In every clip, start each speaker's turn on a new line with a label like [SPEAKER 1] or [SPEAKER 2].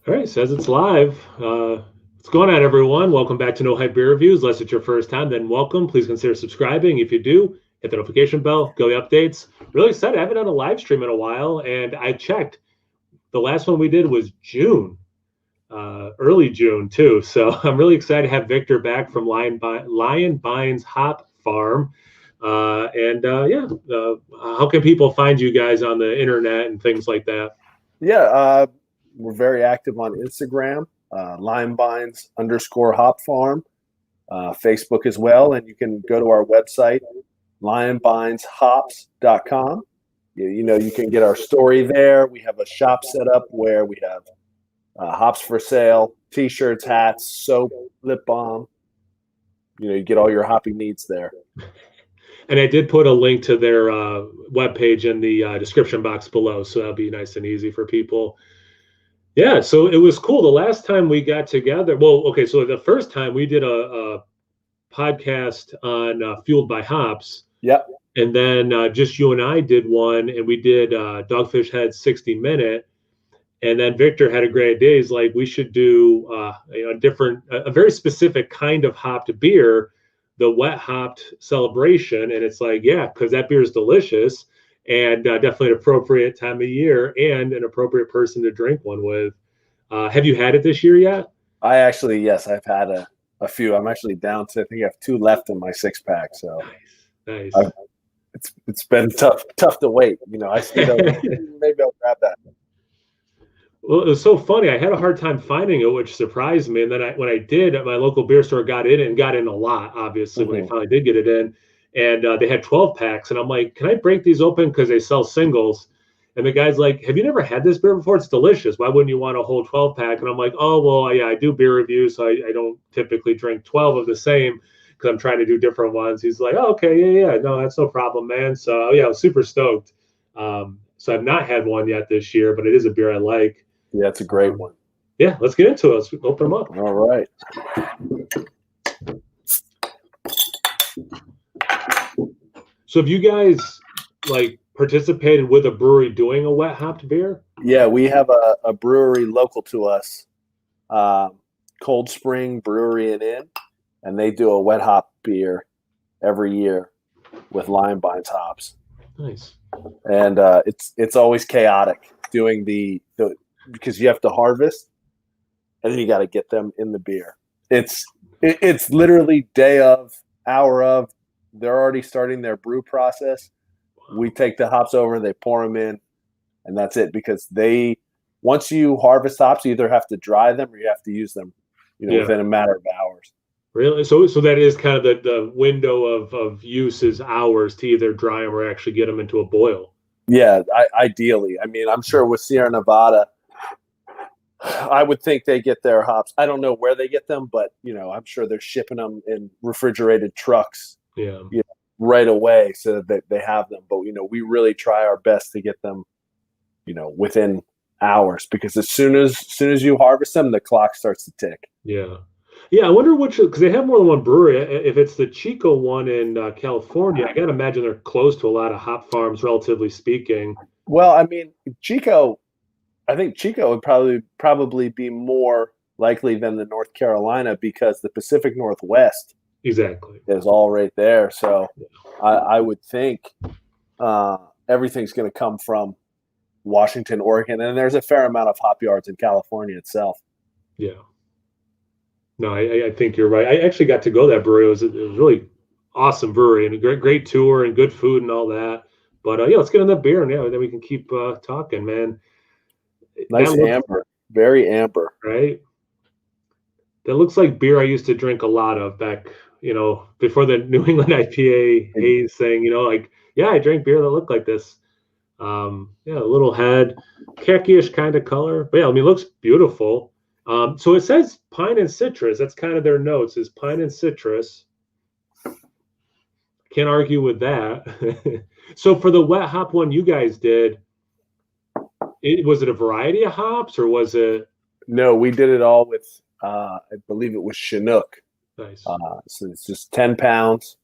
[SPEAKER 1] All right, says it's live. What's going on, everyone? Welcome back to No Hype Beer Reviews. Unless it's your first time, then welcome. Please consider subscribing. If you do, hit the notification bell, go the updates. Really excited. I haven't done a live stream in a while, and I checked. The last one we did was June, early June, too. So I'm really excited to have Victor back from Lion Bines Hop Farm. How can people find you guys on the internet and things like that?
[SPEAKER 2] Yeah, we're very active on Instagram, limebines_hop farm, Facebook as well. And you can go to our website, lionbineshops.com. You can get our story there. We have a shop set up where we have hops for sale, T-shirts, hats, soap, lip balm. You get all your hopping needs there.
[SPEAKER 1] And I did put a link to their webpage in the description box below, so that'll be nice and easy for people. Yeah, so it was cool. The last time we got together, well, okay, so the first time we did a podcast on Fueled by Hops.
[SPEAKER 2] Yep.
[SPEAKER 1] And then just you and I did one, and we did Dogfish Head 60 Minute. And then Victor had a great idea. He's like, we should do a very specific kind of hopped beer, the wet hopped celebration. And it's like, yeah, because that beer is delicious and definitely an appropriate time of year and an appropriate person to drink one with. Have you had it this year yet?
[SPEAKER 2] Yes, I've had a few. I'm actually down to, I think I have 2 left in my 6-pack. So
[SPEAKER 1] nice.
[SPEAKER 2] It's been tough to wait. I see maybe I'll grab that.
[SPEAKER 1] Well, it was so funny. I had a hard time finding it, which surprised me. And then when I did, at my local beer store, got in a lot, obviously, when I finally did get it in. And they had 12 packs. And I'm like, can I break these open? Because they sell singles. And the guy's like, have you never had this beer before? It's delicious. Why wouldn't you want a whole 12 pack? And I'm like, oh, well, yeah, I do beer reviews. So I don't typically drink 12 of the same because I'm trying to do different ones. He's like, oh, okay, yeah. No, that's no problem, man. So, yeah, I was super stoked. So I've not had one yet this year, but it is a beer I like.
[SPEAKER 2] Yeah, it's a great one.
[SPEAKER 1] Yeah, let's get into it. Let's open them up.
[SPEAKER 2] All right.
[SPEAKER 1] So have you guys participated with a brewery doing a wet hopped beer?
[SPEAKER 2] Yeah, we have a brewery local to us, Cold Spring Brewery and Inn, and they do a wet hop beer every year with Lion Bines hops.
[SPEAKER 1] Nice.
[SPEAKER 2] And it's always chaotic doing the because you have to harvest and then you got to get them in the beer. It's literally day of, hour of. They're already starting their brew process. We take the hops over, they pour them in, and that's it. Because once you harvest hops, you either have to dry them or you have to use them, within a matter of hours.
[SPEAKER 1] Really? So that is kind of the window of use is hours to either dry them or actually get them into a boil.
[SPEAKER 2] Yeah, ideally. I mean, I'm sure with Sierra Nevada, I would think they get their hops. I don't know where they get them, but I'm sure they're shipping them in refrigerated trucks.
[SPEAKER 1] Yeah.
[SPEAKER 2] Right away so that they have them. But we really try our best to get them, within hours, because as soon as you harvest them, the clock starts to tick.
[SPEAKER 1] Yeah. Yeah, I wonder because they have more than one brewery. If it's the Chico one in California, I got to imagine they're close to a lot of hop farms, relatively speaking.
[SPEAKER 2] Well, I mean, I think Chico would probably be more likely than the North Carolina, because the Pacific Northwest
[SPEAKER 1] exactly
[SPEAKER 2] is all right there. So I would think everything's going to come from Washington, Oregon, and there's a fair amount of hop yards in California itself.
[SPEAKER 1] Yeah. No, I think you're right. I actually got to go to that brewery. It was really awesome brewery and a great tour and good food and all that. But yeah, let's get in that beer, and then we can keep talking, man.
[SPEAKER 2] Nice amber, very amber,
[SPEAKER 1] right? That looks like beer I used to drink a lot of back, before the New England IPA haze thing. Yeah, I drank beer that looked like this. Yeah, a little head, khaki-ish kind of color, but yeah, I mean, it looks beautiful. So it says pine and citrus. That's kind of their notes, is pine and citrus. Can't argue with that. So for the wet hop one you guys did, was it a variety of hops or was it?
[SPEAKER 2] No, we did it all with, I believe it was Chinook.
[SPEAKER 1] Nice.
[SPEAKER 2] So it's just 10 pounds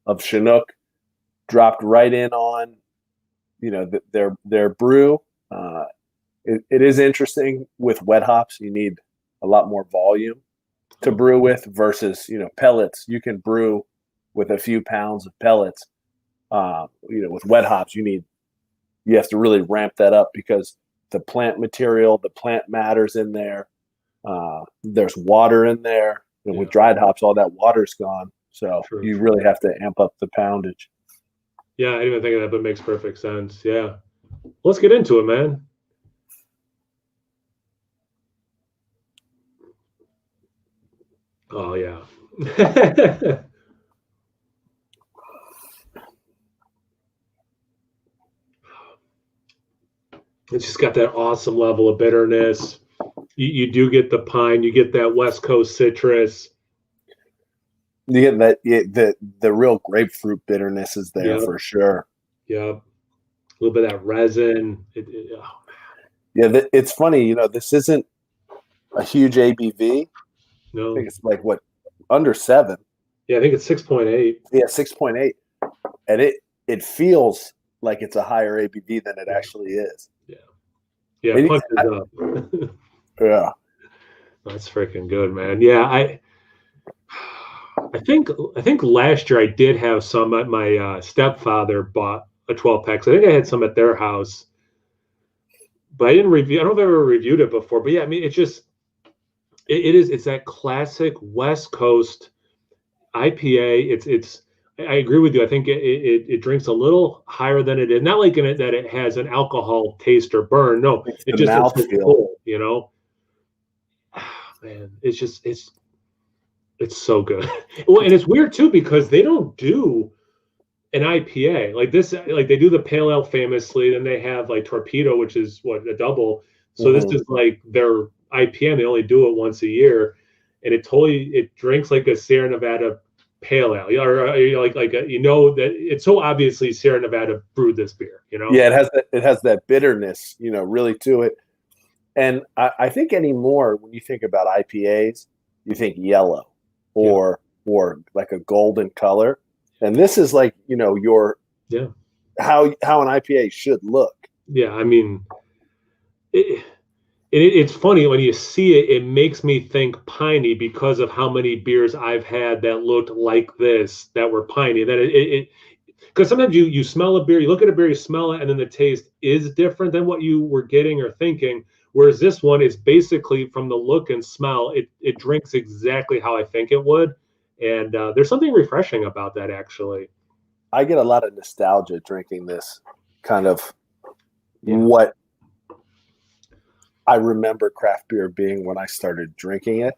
[SPEAKER 2] of Chinook dropped right in on, their brew. it is interesting with wet hops. You need a lot more volume to brew with versus, pellets. You can brew with a few pounds of pellets. With wet hops, you have to really ramp that up because the plant material, the plant matter's in there. There's water in there. And with dried hops, all that water's gone. So you really have to amp up the poundage.
[SPEAKER 1] Yeah, I didn't even think of that, but it makes perfect sense. Yeah. Let's get into it, man. Oh, yeah. It's just got that awesome level of bitterness. You do get the pine, you get that West Coast citrus.
[SPEAKER 2] You get the real grapefruit bitterness is there for sure.
[SPEAKER 1] Yeah. A little bit of that resin.
[SPEAKER 2] Yeah, it's funny, this isn't a huge ABV.
[SPEAKER 1] No.
[SPEAKER 2] I think it's like under 7.
[SPEAKER 1] Yeah, I think it's 6.8.
[SPEAKER 2] Yeah, 6.8. And it feels like it's a higher ABV than it actually is.
[SPEAKER 1] Yeah. Yeah, it punches up.
[SPEAKER 2] Yeah.
[SPEAKER 1] That's freaking good, man. Yeah, I think last year I did have some at my stepfather bought a 12-pack. So I think I had some at their house. But I didn't review. I don't know if I've ever reviewed it before. But yeah, I mean, it's that classic West Coast IPA. I agree with you. I think it drinks a little higher than it is. Not like in it that it has an alcohol taste or burn. No, it just is full, Man, it's so good. Well, and it's weird too because they don't do an IPA like this. Like they do the pale ale famously, then they have like Torpedo, which is a double. So this is like their IPA. And they only do it once a year, and it drinks like a Sierra Nevada pale ale, or that it's so obviously Sierra Nevada brewed this beer.
[SPEAKER 2] Yeah, it has that bitterness, really to it. And I think anymore when you think about IPAs, you think yellow or like a golden color. And this is like, how an IPA should look.
[SPEAKER 1] Yeah, I mean, it's funny when you see it, it makes me think piney because of how many beers I've had that looked like this that were piney. That because sometimes you smell a beer, you look at a beer, you smell it, and then the taste is different than what you were getting or thinking. Whereas this one is basically from the look and smell, it drinks exactly how I think it would. And there's something refreshing about that, actually.
[SPEAKER 2] I get a lot of nostalgia drinking this kind of what I remember craft beer being when I started drinking it.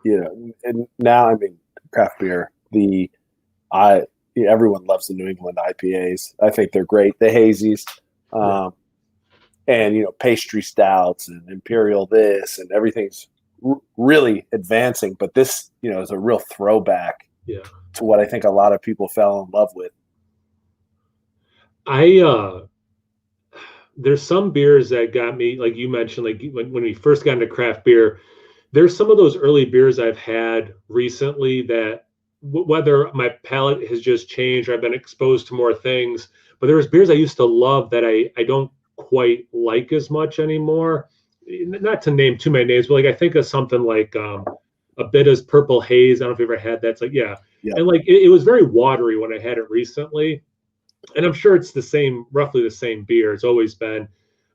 [SPEAKER 2] Yeah. And now, I mean, craft beer, everyone loves the New England IPAs. I think they're great. The hazies. And pastry stouts and imperial this and everything's really advancing, but this is a real throwback to what I think a lot of people fell in love with.
[SPEAKER 1] There's some beers that got me, like you mentioned, like when we first got into craft beer, there's some of those early beers I've had recently that whether my palate has just changed or I've been exposed to more things, but there was beers I used to love that I don't quite like as much anymore. Not to name too many names, but like I think of something like a Bitta's Purple Haze. I don't know if you ever had that. It's like and like it was very watery when I had it recently, and I'm sure it's roughly the same beer. It's always been,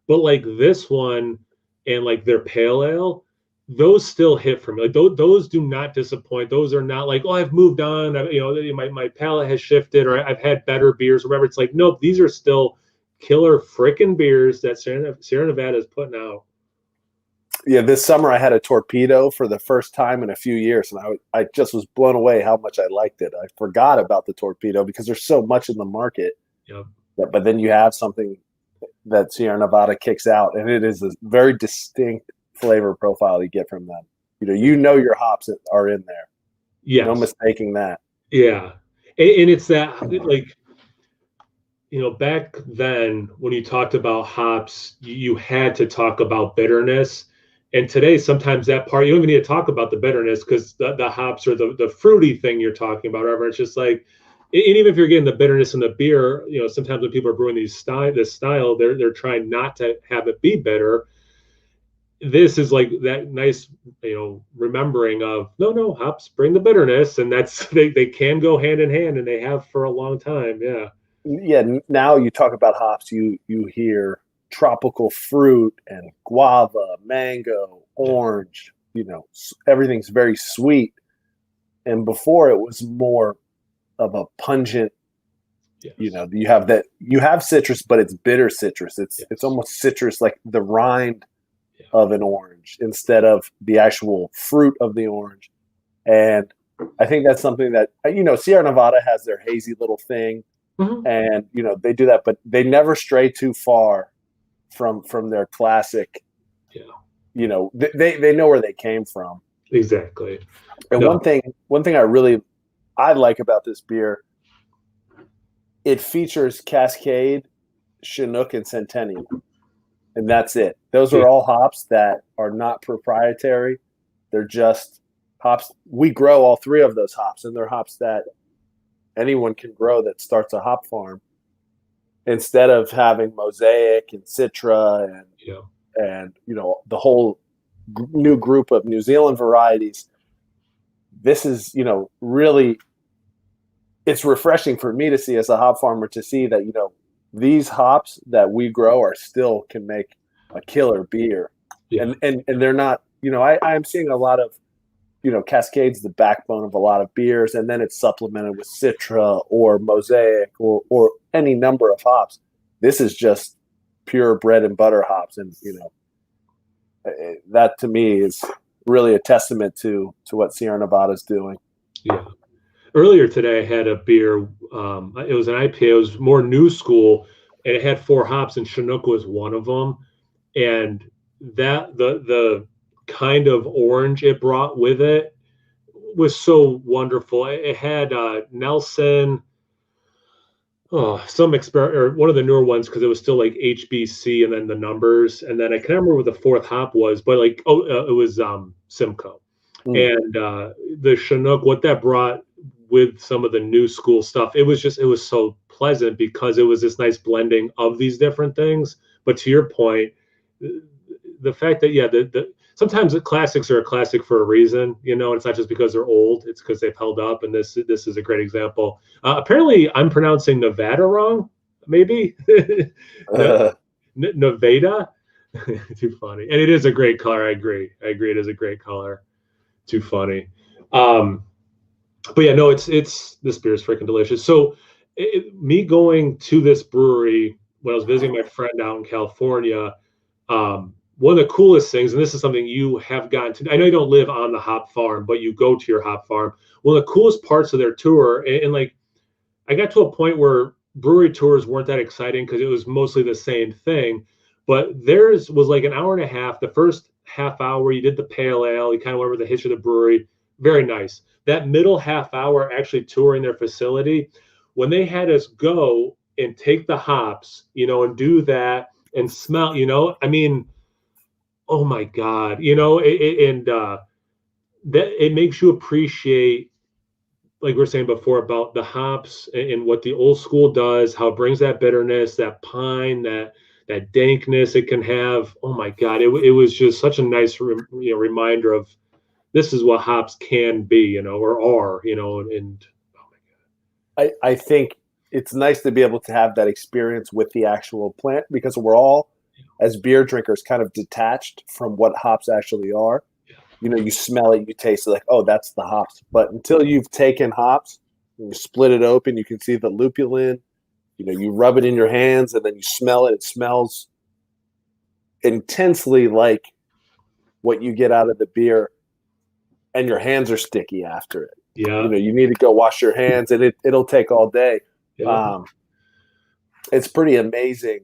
[SPEAKER 1] but like this one and like their pale ale, those still hit for me. Like those do not disappoint. Those are not like, oh, I've moved on. My palate has shifted, or I've had better beers, or whatever. It's like, nope, these are still killer frickin' beers that Sierra Nevada is putting out.
[SPEAKER 2] Yeah, this summer I had a Torpedo for the first time in a few years, and I just was blown away how much I liked it. I forgot about the Torpedo because there's so much in the market.
[SPEAKER 1] Yep.
[SPEAKER 2] But then you have something that Sierra Nevada kicks out, and it is a very distinct flavor profile you get from them. Your hops are in there.
[SPEAKER 1] Yes.
[SPEAKER 2] No mistaking that.
[SPEAKER 1] Yeah, and it's that like. Back then when you talked about hops, you had to talk about bitterness. And today, sometimes that part, you don't even need to talk about the bitterness because the hops are the fruity thing you're talking about. Whatever. It's just like, and even if you're getting the bitterness in the beer, sometimes when people are brewing this style, they're trying not to have it be bitter. This is like that nice, remembering of no, hops bring the bitterness, and that's they can go hand in hand, and they have for a long time. Yeah.
[SPEAKER 2] Yeah. Now you talk about hops, you hear tropical fruit and guava, mango, orange. Everything's very sweet. And before it was more of a pungent.
[SPEAKER 1] Yes.
[SPEAKER 2] You have citrus, but it's bitter citrus. It's almost citrus, like the rind of an orange instead of the actual fruit of the orange. And I think that's something that, Sierra Nevada has their hazy little thing, and they do that, but they never stray too far from their classic. They know where they came from.
[SPEAKER 1] Exactly.
[SPEAKER 2] And one thing I like about this beer, it features Cascade, Chinook, and Centennial. And that's it. Those are all hops that are not proprietary. They're just hops. We grow all three of those hops, and they're hops that anyone can grow that starts a hop farm. Instead of having Mosaic and Citra and the whole new group of New Zealand varieties, this is, really, it's refreshing for me to see as a hop farmer, to see that, these hops that we grow still can make a killer beer. And they're not, I am seeing a lot of, Cascade's the backbone of a lot of beers, and then it's supplemented with Citra or Mosaic or any number of hops. This is just pure bread and butter hops. And, that to me is really a testament to what Sierra Nevada is doing.
[SPEAKER 1] Yeah. Earlier today, I had a beer. It was an IPA. It was more new school, and it had 4 hops, and Chinook was one of them. And that the kind of orange it brought with it was so wonderful. It had Nelson, some experiment, or one of the newer ones, because it was still like HBC and then the numbers, and then I can't remember what the 4th hop was, but like it was Simcoe. And the Chinook, what that brought with some of the new school stuff, it was so pleasant, because it was this nice blending of these different things. But to your point, the fact that sometimes the classics are a classic for a reason. It's not just because they're old; it's because they've held up. And this is a great example. Apparently, I'm pronouncing Nevada wrong. Maybe Nevada. Too funny. And it is a great color. I agree. It is a great color. Too funny. But yeah, no, it's this beer is freaking delicious. So me going to this brewery when I was visiting my friend out in California, one of the coolest things, and this is something you have gotten to, I know you don't live on the hop farm, but you go to your hop farm. One of the coolest parts of their tour, and like, I got to a point where brewery tours weren't that exciting because it was mostly the same thing, but theirs was like an hour and a half. The first half hour, you did the pale ale, you kind of went over the history of the brewery. Very nice. That middle half hour, actually touring their facility, when they had us go and take the hops, and do that and smell, I mean, oh my God, that it makes you appreciate, like we were saying before, about the hops and what the old school does, how it brings that bitterness, that pine, that dankness it can have. Oh my God, it was just such a nice reminder of this is what hops can be, or are, and oh
[SPEAKER 2] my God. I think it's nice to be able to have that experience with the actual plant, because we're all, as beer drinkers, kind of detached from what hops actually are. You smell it, you taste it, like, oh, that's the hops. But until you've taken hops, you split it open, you can see the lupulin. You rub it in your hands, and then you smell it. It smells intensely like what you get out of the beer, and your hands are sticky after it.
[SPEAKER 1] Yeah.
[SPEAKER 2] You need to go wash your hands, and it'll take all day. Yeah. It's pretty amazing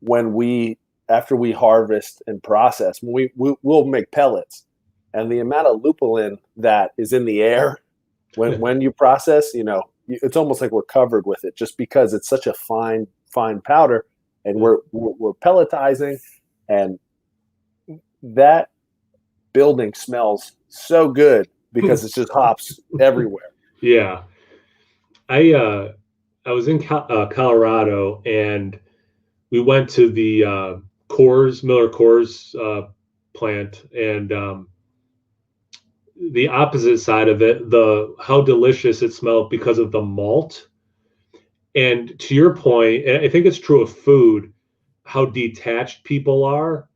[SPEAKER 2] when after we harvest and process, we'll make pellets, and the amount of lupulin that is in the air when you process, it's almost like we're covered with it, just because it's such a fine powder, and we're pelletizing, and that building smells so good because it's just hops everywhere.
[SPEAKER 1] Yeah. I was in Colorado, and we went to the Miller Coors plant, and the opposite side of it, the how delicious it smelled because of the malt. And to your point, and I think it's true of food, how detached people are,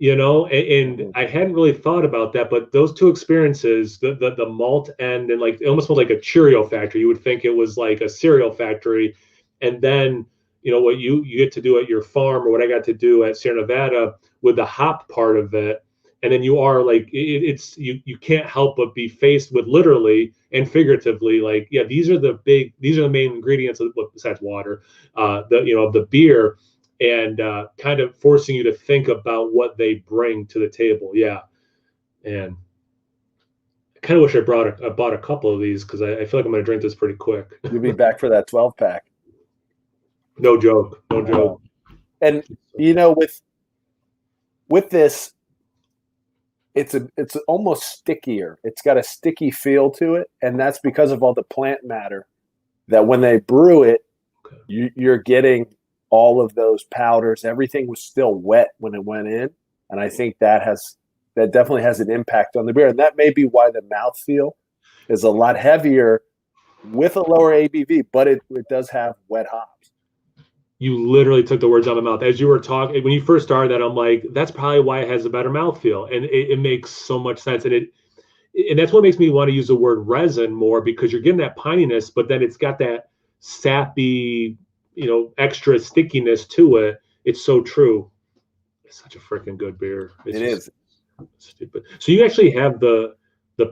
[SPEAKER 1] and I hadn't really thought about that, but those two experiences, the malt and like it almost smelled like a Cheerio factory. You would think it was like a cereal factory. And then, what you get to do at your farm, or what I got to do at Sierra Nevada with the hop part of it. And then you are like it's you can't help but be faced with, literally and figuratively, like, yeah, these are the main ingredients of, besides water, the beer, and kind of forcing you to think about what they bring to the table. Yeah. And I kind of wish I bought a couple of these, because I feel like I'm going to drink this pretty quick.
[SPEAKER 2] You'll be back for that 12-pack.
[SPEAKER 1] No joke. No joke.
[SPEAKER 2] And with this, it's almost stickier. It's got a sticky feel to it, and that's because of all the plant matter that when they brew it, you're getting all of those powders. Everything was still wet when it went in, and I think that definitely has an impact on the beer, and that may be why the mouthfeel is a lot heavier with a lower ABV, but it does have wet hops.
[SPEAKER 1] You literally took the words out of my mouth as you were talking. When you first started that, I'm like, that's probably why it has a better mouthfeel, and it makes so much sense. And that's what makes me want to use the word resin more, because you're getting that pininess, but then it's got that sappy, extra stickiness to it. It's so true. It's such a freaking good beer.
[SPEAKER 2] It is
[SPEAKER 1] stupid. So you actually have the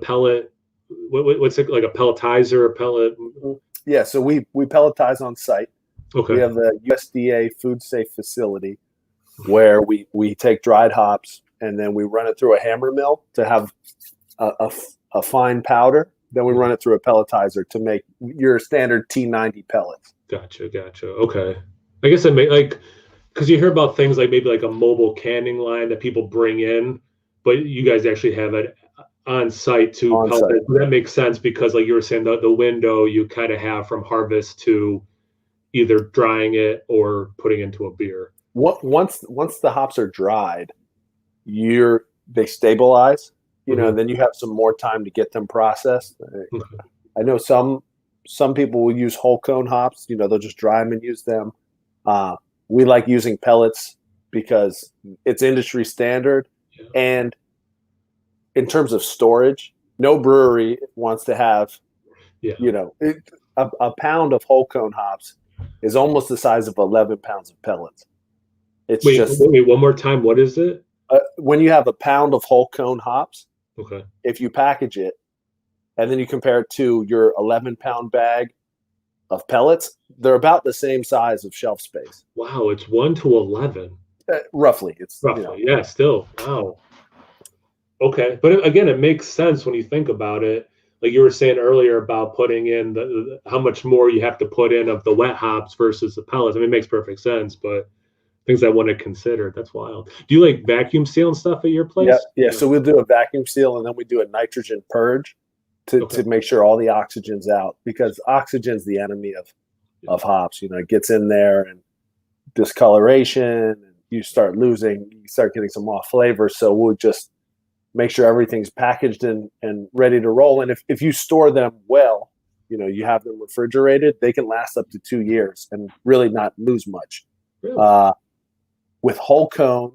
[SPEAKER 1] pellet. What's it, like a pelletizer, a pellet?
[SPEAKER 2] Yeah. So we pelletize on site.
[SPEAKER 1] Okay.
[SPEAKER 2] We have the USDA food safe facility where we take dried hops and then we run it through a hammer mill to have a fine powder. Then we run it through a pelletizer to make your standard T90 pellets.
[SPEAKER 1] Gotcha. Okay. I guess because you hear about things like maybe like a mobile canning line that people bring in, but you guys actually have it on site to pellet. That makes sense, because like you were saying, the window you kind of have from harvest to either drying it or putting into a beer.
[SPEAKER 2] Once the hops are dried, they stabilize, and then you have some more time to get them processed. Okay. I know some people will use whole cone hops. They'll just dry them and use them. We like using pellets because it's industry standard. Yeah. And in terms of storage, no brewery wants to have, a pound of whole cone hops is almost the size of 11 pounds of pellets.
[SPEAKER 1] Wait, one more time. What is it?
[SPEAKER 2] When you have a pound of whole cone hops,
[SPEAKER 1] okay,
[SPEAKER 2] if you package it and then you compare it to your 11-pound bag of pellets, they're about the same size of shelf space.
[SPEAKER 1] Wow, it's 1 to 11.
[SPEAKER 2] Roughly. It's
[SPEAKER 1] roughly. Yeah, still. Wow. Okay, but again, it makes sense when you think about it. Like you were saying earlier about putting in how much more you have to put in of the wet hops versus the pellets. I mean, it makes perfect sense, but things I want to consider. That's wild. Do you like vacuum seal and stuff at your place?
[SPEAKER 2] Yeah. So we'll do a vacuum seal, and then we do a nitrogen purge to make sure all the oxygen's out, because oxygen's the enemy of hops. It gets in there and discoloration, and you start getting some off flavor. So we'll just make sure everything's packaged and ready to roll. And if you store them well, you have them refrigerated, they can last up to 2 years and really not lose much. Really? With whole cone,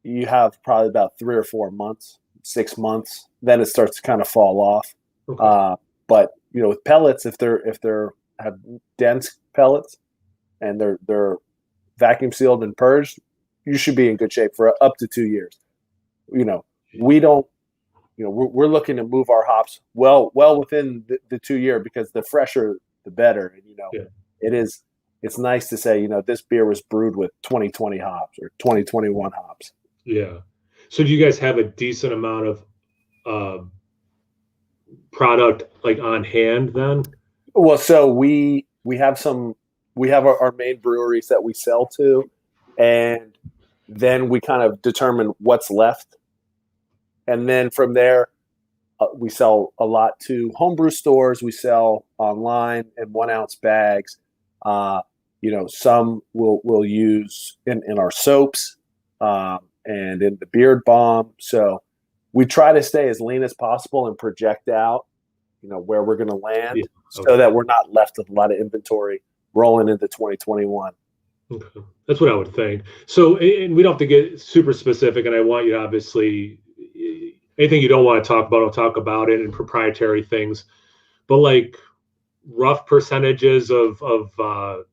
[SPEAKER 2] you have probably about 3 or 4 months, 6 months. Then it starts to kind of fall off. Okay. But with pellets, if they're have dense pellets and they're vacuum sealed and purged, you should be in good shape for up to 2 years. We don't. We're looking to move our hops well within the 2 year, because the fresher the better. And it's nice to say, this beer was brewed with 2020 hops or 2021 hops.
[SPEAKER 1] Yeah. So do you guys have a decent amount of product like on hand then?
[SPEAKER 2] Well, so we have our main breweries that we sell to, and then we kind of determine what's left. And then from there, we sell a lot to homebrew stores. We sell online in 1 ounce bags. Some we'll use in our soaps and in the beard balm. So we try to stay as lean as possible and project out, where we're going to land, so that we're not left with a lot of inventory rolling into 2021.
[SPEAKER 1] Okay. That's what I would think. So, and we don't have to get super specific, and I want you to obviously, anything you don't want to talk about, I'll talk about it, and proprietary things, but like rough percentages of 1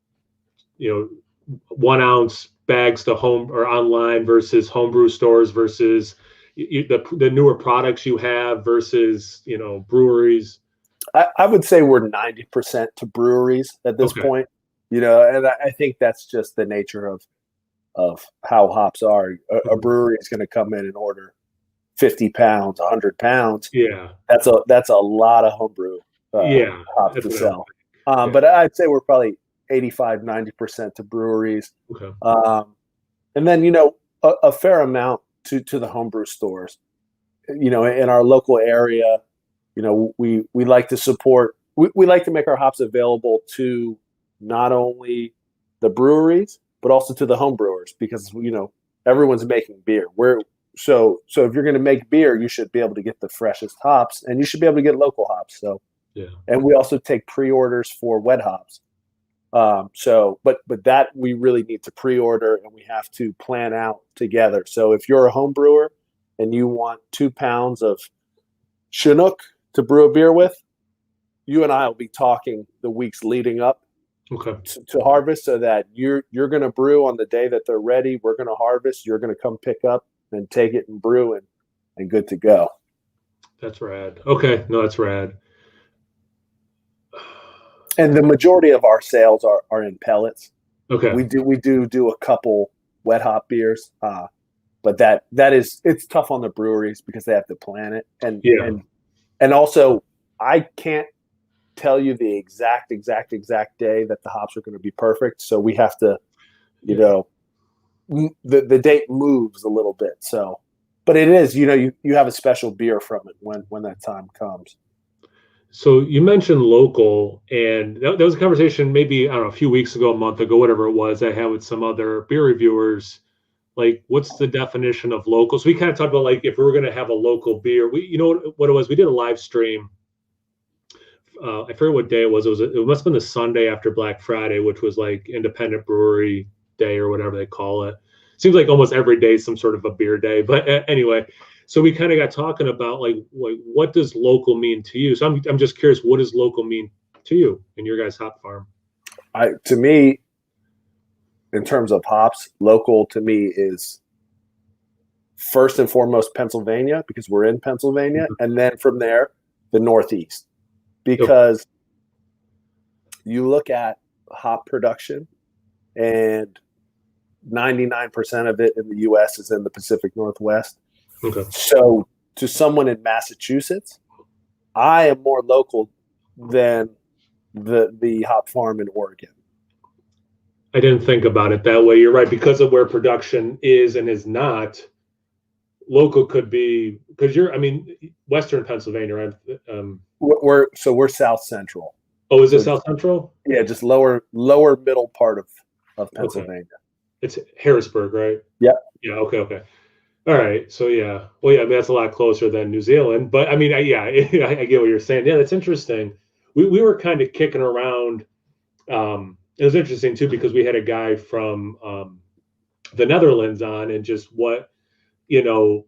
[SPEAKER 1] ounce bags to home or online versus homebrew stores versus the newer products you have versus, breweries.
[SPEAKER 2] I would say we're 90% to breweries at this point, and I think that's just the nature of how hops are. A brewery is going to come in and order 50 pounds, 100 pounds.
[SPEAKER 1] Yeah.
[SPEAKER 2] That's a lot of homebrew hops to sell. But I'd say we're probably 85-90% to breweries.
[SPEAKER 1] Okay.
[SPEAKER 2] And then, a fair amount to the homebrew stores. In our local area, we like to support, we like to make our hops available to not only the breweries, but also to the home brewers, because, everyone's making beer. So if you're going to make beer, you should be able to get the freshest hops, and you should be able to get local hops. So,
[SPEAKER 1] yeah.
[SPEAKER 2] And we also take pre-orders for wet hops. But that we really need to pre-order, and we have to plan out together. So if you're a home brewer and you want 2 pounds of Chinook to brew a beer with, you and I will be talking the weeks leading up to harvest, so that you're going to brew on the day that they're ready. We're going to harvest. You're going to come pick up and take it and brew and good to go.
[SPEAKER 1] That's rad. Okay. No, that's rad.
[SPEAKER 2] And the majority of our sales are in pellets.
[SPEAKER 1] Okay.
[SPEAKER 2] We do a couple wet hop beers, but it's tough on the breweries because they have to plan it, and also I can't tell you the exact day that the hops are going to be perfect. So we have to, the date moves a little bit. So, but it is, you have a special beer from it when that time comes.
[SPEAKER 1] So you mentioned local, and that was a conversation maybe, I don't know, a few weeks ago, a month ago, whatever it was, I had with some other beer reviewers. Like, what's the definition of local? So we kind of talked about, like, if we were going to have a local beer, what it was, we did a live stream. I forget what day it was. It must have been the Sunday after Black Friday, which was like Independent Brewery Day or whatever they call it. Seems like almost every day is some sort of a beer day. But anyway, so we kind of got talking about like what does local mean to you? So I'm just curious, what does local mean to you in your guys' hop farm?
[SPEAKER 2] To me, in terms of hops, local to me is first and foremost Pennsylvania, because we're in Pennsylvania, and then from there the Northeast. Because you look at hop production, and 99% of it in the U.S. is in the Pacific Northwest.
[SPEAKER 1] Okay.
[SPEAKER 2] So to someone in Massachusetts, I am more local than the hop farm in Oregon.
[SPEAKER 1] I didn't think about it that way. You're right. Because of where production is and is not, local could be, because Western Pennsylvania, right?
[SPEAKER 2] We're South Central.
[SPEAKER 1] Oh, is it South Central?
[SPEAKER 2] Yeah, just lower middle part of Pennsylvania.
[SPEAKER 1] Okay. It's Harrisburg, right?
[SPEAKER 2] Yeah.
[SPEAKER 1] Yeah. Okay. All right. So yeah. Well, yeah. I mean, that's a lot closer than New Zealand, but I mean, I get what you're saying. Yeah, that's interesting. We were kind of kicking around. It was interesting too, because we had a guy from the Netherlands on, and just what, depending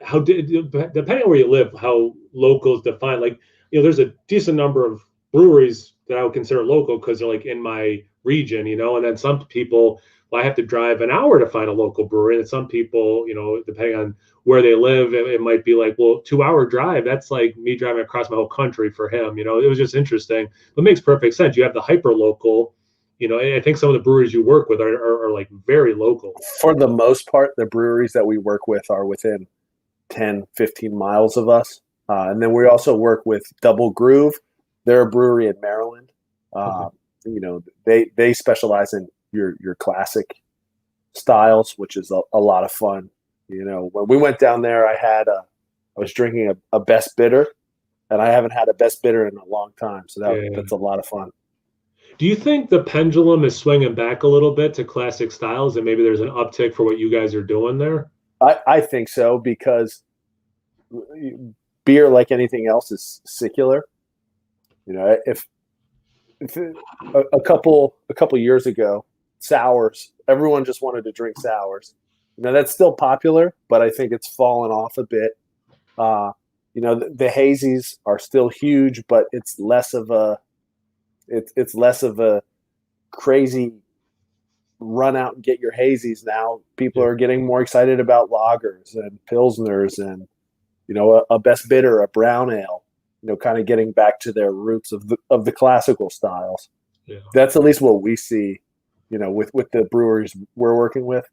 [SPEAKER 1] on where you live, how local is defined. Like, there's a decent number of breweries that I would consider local because they're like in my region, and then some people, I have to drive an hour to find a local brewery. And some people, depending on where they live, it might be like, well, 2-hour drive. That's like me driving across my whole country for him. It was just interesting. It makes perfect sense. You have the hyper local, and I think some of the breweries you work with are like very local.
[SPEAKER 2] For the most part, the breweries that we work with are within 10, 15 miles of us. And then we also work with Double Groove. They're a brewery in Maryland. They specialize in your classic styles, which is a lot of fun. When we went down there, I was drinking a Best Bitter, and I haven't had a best bidder in a long time, so
[SPEAKER 1] Yeah.
[SPEAKER 2] that's a lot of fun.
[SPEAKER 1] Do you think the pendulum is swinging back a little bit to classic styles, and maybe there's an uptick for what you guys are doing there?
[SPEAKER 2] I think so because beer, like anything else, is secular. You know, if a couple years ago, sours, everyone just wanted to drink sours. Now that's still popular, but I think it's fallen off a bit. You know, the hazies are still huge, but it's less of a crazy run out and get your hazies now. People are getting more excited about lagers and pilsners and, you know, a best bitter, a brown ale, you know, kind of getting back to their roots of the classical styles.
[SPEAKER 1] Yeah.
[SPEAKER 2] That's at least what we see, you know, with the breweries we're working with.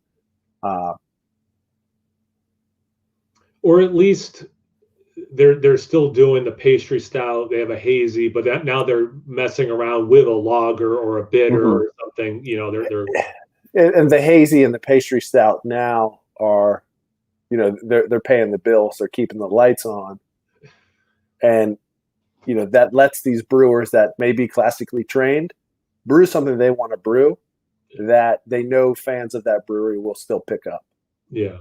[SPEAKER 1] Or at least they're still doing the pastry style. They have a hazy, but that now they're messing around with a lager or a bitter or something. You know, they're
[SPEAKER 2] and the hazy and the pastry stout now are, you know, they're paying the bills, they're keeping the lights on, and you know that lets these brewers that may be classically trained brew something they want to brew that they know fans of that brewery will still pick up.
[SPEAKER 1] Yeah.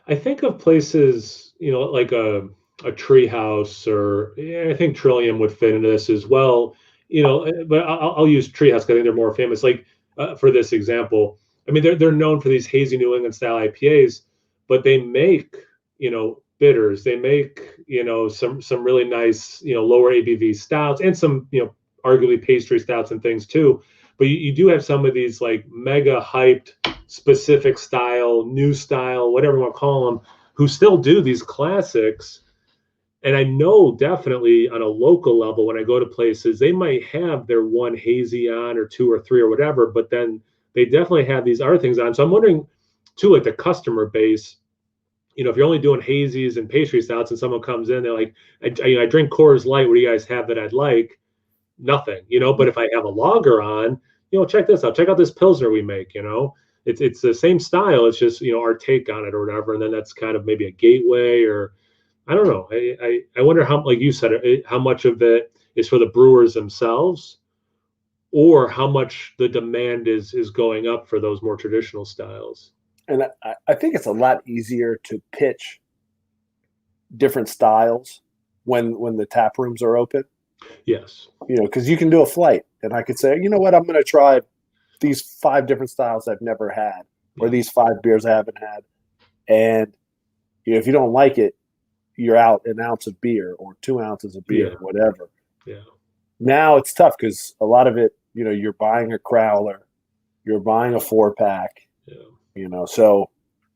[SPEAKER 1] I think of places, you know, like a Treehouse, or I think Trillium would fit into this as well. You know, but I'll use Treehouse because I think they're more famous. Like for this example, I mean, they're known for these hazy New England style IPAs, but they make, you know, bitters. They make, you know, some really nice, you know, lower ABV stouts and some, you know, arguably pastry stouts and things too. But you do have some of these like mega hyped specific style, new style, whatever you want to call them, who still do these classics. And I know definitely on a local level, when I go to places, they might have their one hazy on or two or three or whatever, but then they definitely have these other things on. So I'm wondering too, like the customer base, you know, if you're only doing hazies and pastry stouts and someone comes in, they're like, I drink Coors Light. What do you guys have that I'd like? Nothing, you know, but if I have a lager on, you know, check this out, check out this Pilsner we make, you know, it's the same style. It's just, you know, our take on it or whatever. And then that's kind of maybe a gateway, or I don't know. I wonder how, like you said, how much of it is for the brewers themselves, or how much the demand is going up for those more traditional styles.
[SPEAKER 2] And I think it's a lot easier to pitch different styles when the tap rooms are open.
[SPEAKER 1] Yes.
[SPEAKER 2] You know, because you can do a flight, and I could say, you know what, I'm going to try these 5 different styles I've never had, or these 5 beers I haven't had. And you know, if you don't like it, you're out an ounce of beer or 2 ounces of beer, whatever.
[SPEAKER 1] Yeah.
[SPEAKER 2] Now it's tough because a lot of it, you know, you're buying a crowler, you're buying a 4-pack.
[SPEAKER 1] Yeah.
[SPEAKER 2] You know, so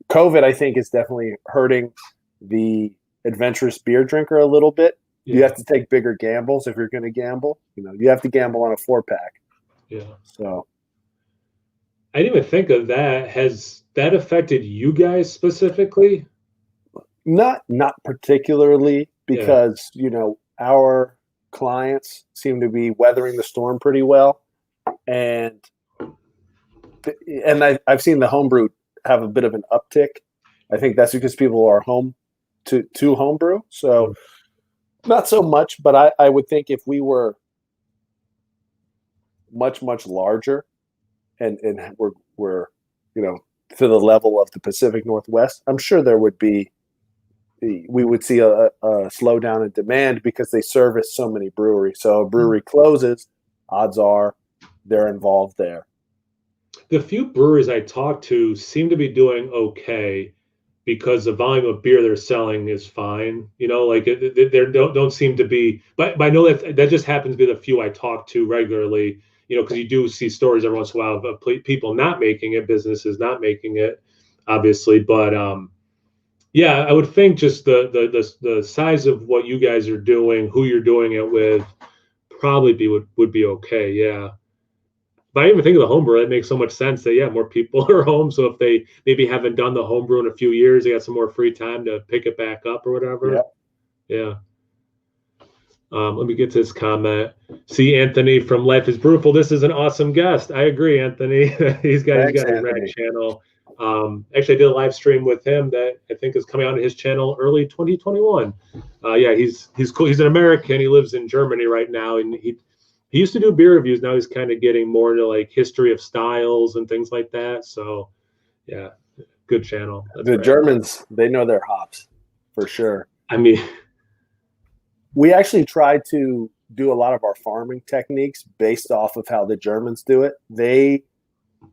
[SPEAKER 2] COVID, I think, is definitely hurting the adventurous beer drinker a little bit. Yeah. You have to take bigger gambles if you're going to gamble. You know, you have to gamble on a 4-pack.
[SPEAKER 1] Yeah.
[SPEAKER 2] So
[SPEAKER 1] I didn't even think of that. Has that affected you guys specifically?
[SPEAKER 2] Not particularly, because you know, our clients seem to be weathering the storm pretty well, and I've seen the homebrew have a bit of an uptick. I think that's because people are home to homebrew, so not so much. But I would think if we were much larger, and we're you know, to the level of the Pacific Northwest, I'm sure there would be. We would see a slowdown in demand because they service so many breweries. So a brewery closes, odds are they're involved there.
[SPEAKER 1] The few breweries I talk to seem to be doing okay because the volume of beer they're selling is fine. You know, like there don't seem to be, but I know that just happens to be the few I talk to regularly. You know, because you do see stories every once in a while of people not making it, businesses not making it, obviously, but yeah, I would think just the size of what you guys are doing, who you're doing it with, probably would be okay. Yeah. But I even think of the homebrew. It makes so much sense that more people are home. So if they maybe haven't done the homebrew in a few years, they got some more free time to pick it back up or whatever. Yeah. Let me get to this comment. See, Anthony from Life is Brewful. This is an awesome guest. I agree, Anthony. He's got his red channel. Actually, I did a live stream with him that I think is coming out on his channel early 2021. Yeah, he's cool. He's an American. He lives in Germany right now, and he used to do beer reviews. Now he's kind of getting more into like history of styles and things like that. So yeah, good channel.
[SPEAKER 2] That's the rad. Germans, they know their hops for sure.
[SPEAKER 1] I mean,
[SPEAKER 2] we actually try to do a lot of our farming techniques based off of how the Germans do it. They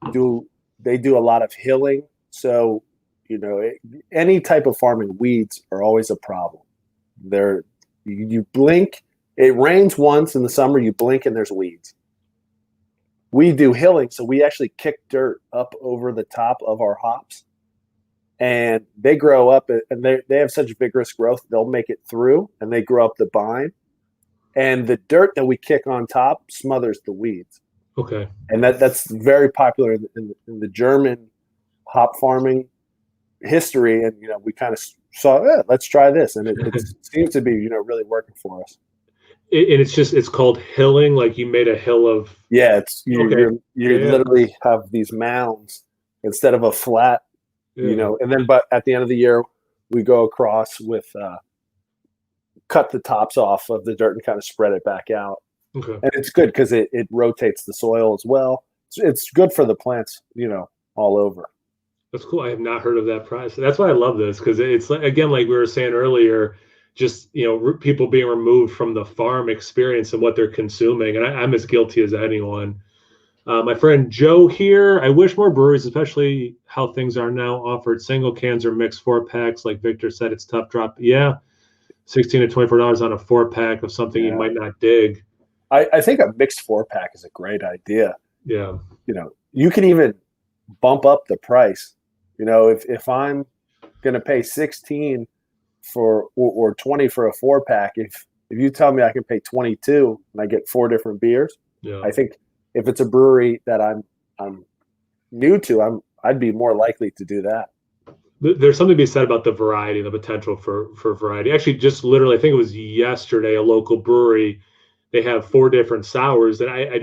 [SPEAKER 2] do a lot of hilling. So, any type of farming, weeds are always a problem. You blink, it rains once in the summer, you blink and there's weeds. We do hilling, so we actually kick dirt up over the top of our hops, and they grow up, and they have such vigorous growth, they'll make it through, and they grow up the vine. And the dirt that we kick on top smothers the weeds.
[SPEAKER 1] Okay.
[SPEAKER 2] And that's very popular in the German hop farming history. And, we kind of saw, let's try this. And it seems to be, really working for us.
[SPEAKER 1] And it's called hilling, like you made a hill of.
[SPEAKER 2] Yeah, you literally have these mounds instead of a flat, and then, but at the end of the year, we go across with, cut the tops off of the dirt and kind of spread it back out.
[SPEAKER 1] Okay.
[SPEAKER 2] And it's good because it rotates the soil as well. It's good for the plants, all over.
[SPEAKER 1] That's cool. I have not heard of that process. That's why I love this, because it's again, like we were saying earlier, just people being removed from the farm experience and what they're consuming. And I'm as guilty as anyone. My friend Joe here, I wish more breweries, especially how things are now, offered single cans or mixed 4-packs. Like Victor said, it's tough drop. Yeah. $16 to $24 on a 4-pack of something you might not dig.
[SPEAKER 2] I think a mixed 4-pack is a great idea.
[SPEAKER 1] Yeah.
[SPEAKER 2] You can even bump up the price. If I'm going to pay 16 for or 20 for a 4-pack, if you tell me I can pay 22 and I get 4 different beers, I think if it's a brewery that I'm new to, I'd be more likely to do that.
[SPEAKER 1] There's something to be said about the variety, the potential for variety. Actually, just literally, I think it was yesterday, a local brewery, they have 4 different sours, and I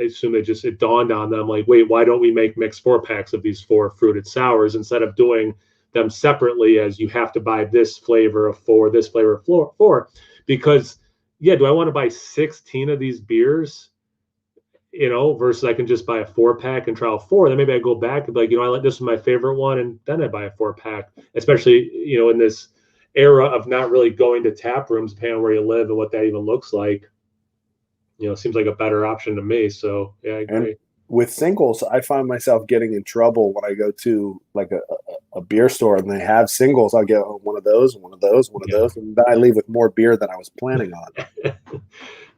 [SPEAKER 1] assume it dawned on them, like, wait, why don't we make mixed 4-packs of these 4 fruited sours instead of doing them separately, as you have to buy this flavor of 4, this flavor of 4, because do I want to buy 16 of these beers? Versus I can just buy a 4-pack and try all 4. Then maybe I go back and be like, I like this is my favorite one, and then I buy a 4-pack. Especially, in this era of not really going to tap rooms, depending on where you live and what that even looks like. It seems like a better option to me. So yeah, I agree.
[SPEAKER 2] And with singles, I find myself getting in trouble when I go to like a beer store and they have singles. I'll get one of those, one of those, one of those, and then I leave with more beer than I was planning on.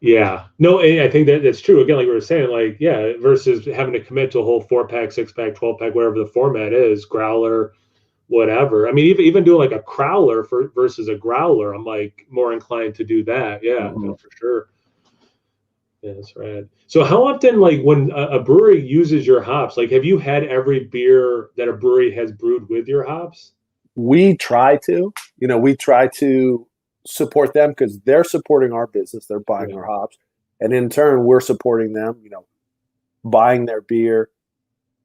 [SPEAKER 1] Yeah, no, I think that's true. Again, like we were saying, versus having to commit to a whole 4-pack, 6-pack, 12-pack, whatever the format is, growler, whatever. I mean, even doing like a crowler versus a growler, I'm like more inclined to do that. Yeah, no, for sure. Yeah, that's rad. So how often, like when a brewery uses your hops, like have you had every beer that a brewery has brewed with your hops?
[SPEAKER 2] We try to, support them because they're supporting our business. They're buying our hops. And in turn, we're supporting them, buying their beer.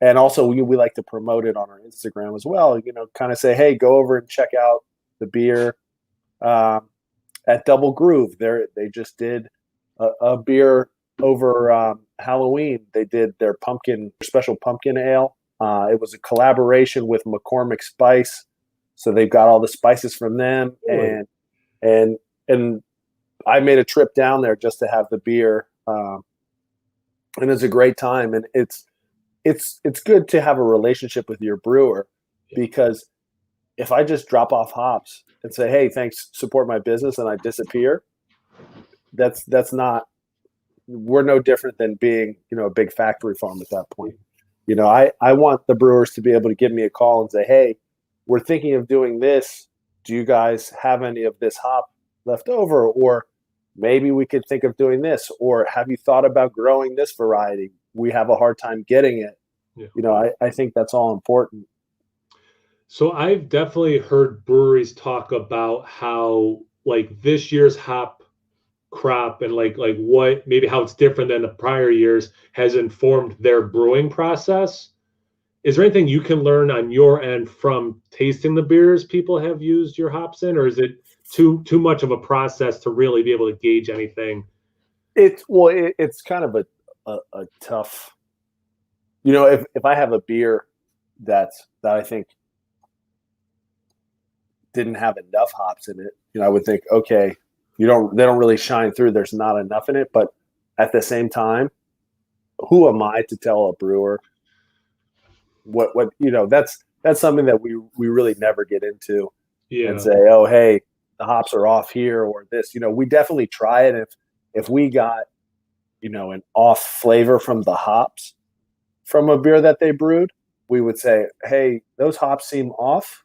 [SPEAKER 2] And also we like to promote it on our Instagram as well, kind of say, hey, go over and check out the beer at Double Groove. They just did a beer over Halloween. They did their special pumpkin ale. It was a collaboration with McCormick Spice. So they've got all the spices from them. And I made a trip down there just to have the beer, and it's a great time. And it's good to have a relationship with your brewer, because if I just drop off hops and say, "Hey, thanks, support my business," and I disappear, that's not. We're no different than being a big factory farm at that point. I want the brewers to be able to give me a call and say, "Hey, we're thinking of doing this. Do you guys have any of this hop left over? Or maybe we could think of doing this. Or have you thought about growing this variety? We have a hard time getting it." Yeah. I think that's all important.
[SPEAKER 1] So I've definitely heard breweries talk about how like this year's hop crop and like what maybe how it's different than the prior years has informed their brewing process. Is there anything you can learn on your end from tasting the beers people have used your hops in, or is it too much of a process to really be able to gauge anything?
[SPEAKER 2] It's kind of a tough. If I have a beer that I think didn't have enough hops in it, I would think, okay, they don't really shine through. There's not enough in it, but at the same time, who am I to tell a brewer what that's something that we really never get into and say, oh, hey, the hops are off here or this. We definitely try it. If we got an off flavor from the hops from a beer that they brewed, we would say, hey, those hops seem off.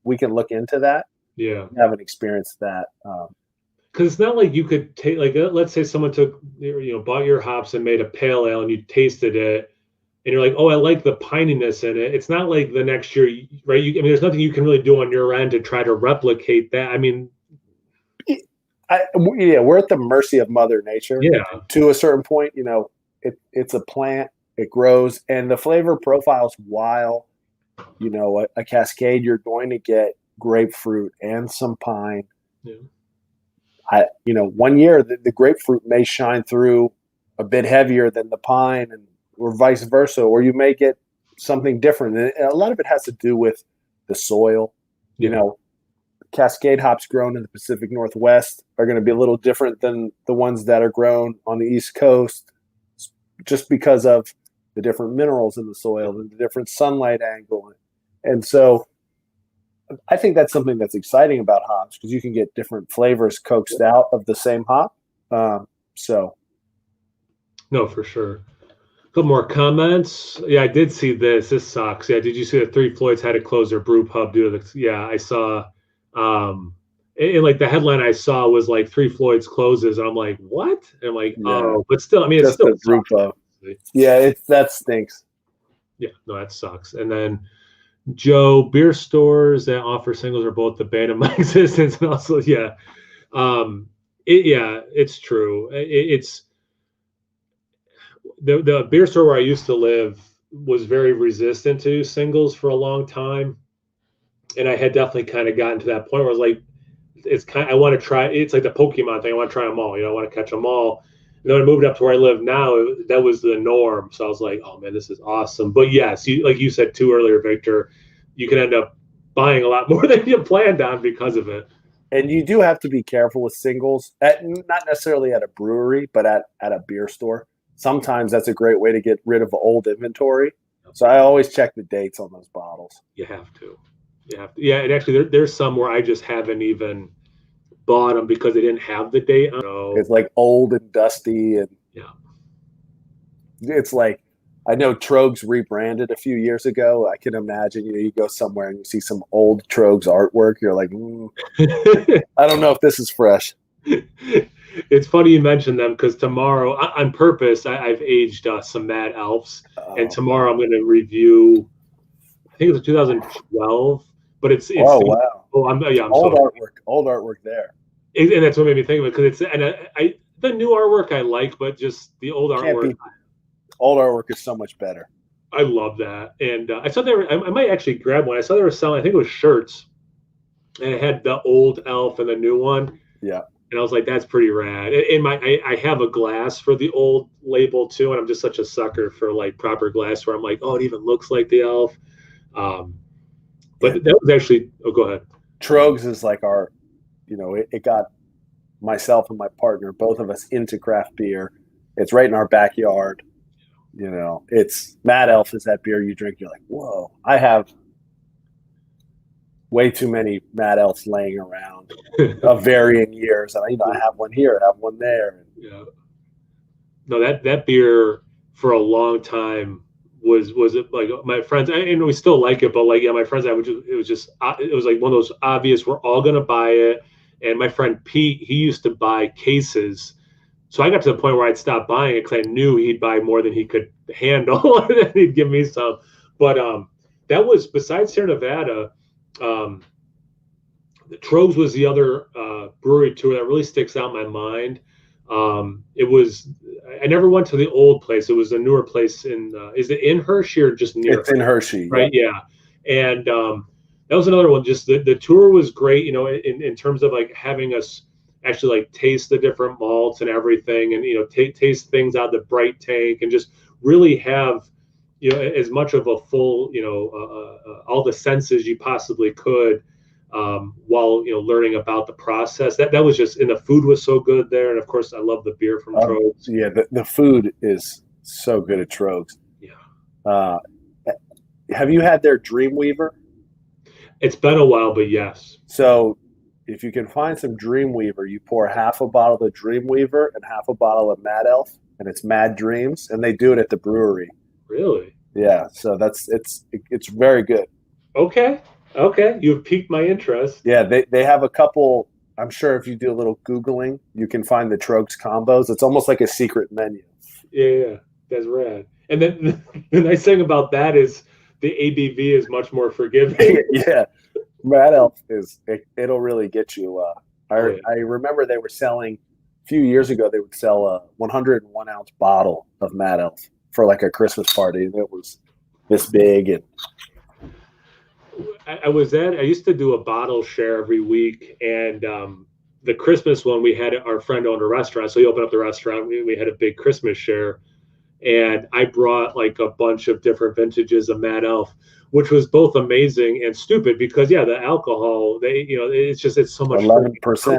[SPEAKER 2] We can look into that.
[SPEAKER 1] Yeah,
[SPEAKER 2] we haven't experienced that.
[SPEAKER 1] Because it's not like you could take, like, let's say someone took, bought your hops and made a pale ale and you tasted it and you're like, oh, I like the pininess in it. It's not like the next year, right? There's nothing you can really do on your end to try to replicate that. I mean,
[SPEAKER 2] we're at the mercy of Mother Nature.
[SPEAKER 1] Yeah.
[SPEAKER 2] To a certain point, it's a plant, it grows, and the flavor profiles, while, a Cascade, you're going to get grapefruit and some pine.
[SPEAKER 1] Yeah.
[SPEAKER 2] 1 year the grapefruit may shine through a bit heavier than the pine, or vice versa, or you may get something different. And a lot of it has to do with the soil. Cascade hops grown in the Pacific Northwest are going to be a little different than the ones that are grown on the East Coast, just because of the different minerals in the soil and the different sunlight angle. And so I think that's something that's exciting about hops, because you can get different flavors coaxed out of the same hop.
[SPEAKER 1] No, for sure. A couple more comments. Yeah, I did see this. This sucks. Yeah, did you see that Three Floyds had to close their brew pub due to the? Yeah, I saw. And like the headline I saw was like Three Floyds closes, and I'm like, what? And I'm like, oh, but still, I mean, it's still
[SPEAKER 2] a brew pub. Yeah, that stinks.
[SPEAKER 1] Yeah, no, that sucks. And then Joe, beer stores that offer singles are both the bane of my existence, and also, it's true. It's the beer store where I used to live was very resistant to singles for a long time, and I had definitely kind of gotten to that point where I was like, I want to try. It's like the Pokemon thing. I want to try them all. I want to catch them all. And then I moved up to where I live now. That was the norm. So I was like, oh man, this is awesome. But yes, like you said too earlier, Victor, you can end up buying a lot more than you planned on because of it.
[SPEAKER 2] And you do have to be careful with singles, not necessarily at a brewery, but at a beer store. Sometimes that's a great way to get rid of old inventory. So I always check the dates on those bottles.
[SPEAKER 1] You have to. Yeah, and actually there's some where I just haven't even bought them because they didn't have the date.
[SPEAKER 2] It's like old and dusty, and it's like, I know Trogs rebranded a few years ago. I can imagine you go somewhere and you see some old Trogs artwork. You're like, I don't know if this is fresh.
[SPEAKER 1] It's funny you mentioned them, because tomorrow, on purpose, I've aged some Mad Elves, and tomorrow I'm going to review. I think it's a 2012, but it's
[SPEAKER 2] oh wow.
[SPEAKER 1] I'm
[SPEAKER 2] old artwork there.
[SPEAKER 1] And that's what made me think of it, because the new artwork I like, but just the old artwork.
[SPEAKER 2] Old artwork is so much better.
[SPEAKER 1] I love that. And I saw I might actually grab one. I saw they were selling, I think it was shirts, and it had the old elf and the new one.
[SPEAKER 2] Yeah.
[SPEAKER 1] And I was like, that's pretty rad. And I have a glass for the old label too, and I'm just such a sucker for like proper glass where I'm like, oh, it even looks like the elf. But that was actually, go ahead.
[SPEAKER 2] Trogs is like our, it got myself and my partner, both of us, into craft beer. It's right in our backyard. It's Mad Elf is that beer you drink. You're like, whoa, I have way too many Mad Elves laying around of varying years. And I have one here, I have one there.
[SPEAKER 1] Yeah. No, that beer for a long time was like my friends, and we still like it, but like, my friends, it was like one of those obvious, we're all going to buy it. And my friend Pete, he used to buy cases. So I got to the point where I'd stop buying it because I knew he'd buy more than he could handle, and then he'd give me some. But that was, besides Sierra Nevada, the Trogs was the other brewery tour that really sticks out in my mind. It was, I never went to the old place. It was a newer place in, is it in Hershey or just near
[SPEAKER 2] It's in Hershey,
[SPEAKER 1] right? Yeah. And that was another one. Just the tour was great, you know, in terms of like having us actually like taste the different malts and everything, and, you know, taste things out of the bright tank, and just really have, you know, as much of a full, you know, all the senses you possibly could, while, you know, learning about the process. That was just, and the food was so good there. And of course, I love the beer from Trogs.
[SPEAKER 2] Yeah, the food is so good at Trogs.
[SPEAKER 1] Yeah.
[SPEAKER 2] Have you had their Dreamweaver?
[SPEAKER 1] It's been a while, but yes.
[SPEAKER 2] So if you can find some Dreamweaver, you pour half a bottle of Dreamweaver and half a bottle of Mad Elf, and it's Mad Dreams, and they do it at the brewery.
[SPEAKER 1] Really?
[SPEAKER 2] Yeah, so it's very good.
[SPEAKER 1] Okay. You've piqued my interest.
[SPEAKER 2] Yeah, they have a couple. I'm sure if you do a little Googling, you can find the Trogs combos. It's almost like a secret menu.
[SPEAKER 1] Yeah, that's rad. And then the nice thing about that is the ABV is much more forgiving.
[SPEAKER 2] Yeah, Mad Elf it'll really get you. I remember they were selling a few years ago. They would sell a 101 ounce bottle of Mad Elf for like a Christmas party, and it was this big. And
[SPEAKER 1] I used to do a bottle share every week, and the Christmas one, we had our friend owned a restaurant, so he opened up the restaurant. We had a big Christmas share, and I brought like a bunch of different vintages of Mad Elf, which was both amazing and stupid because, yeah, the alcohol, it's so much
[SPEAKER 2] 11%.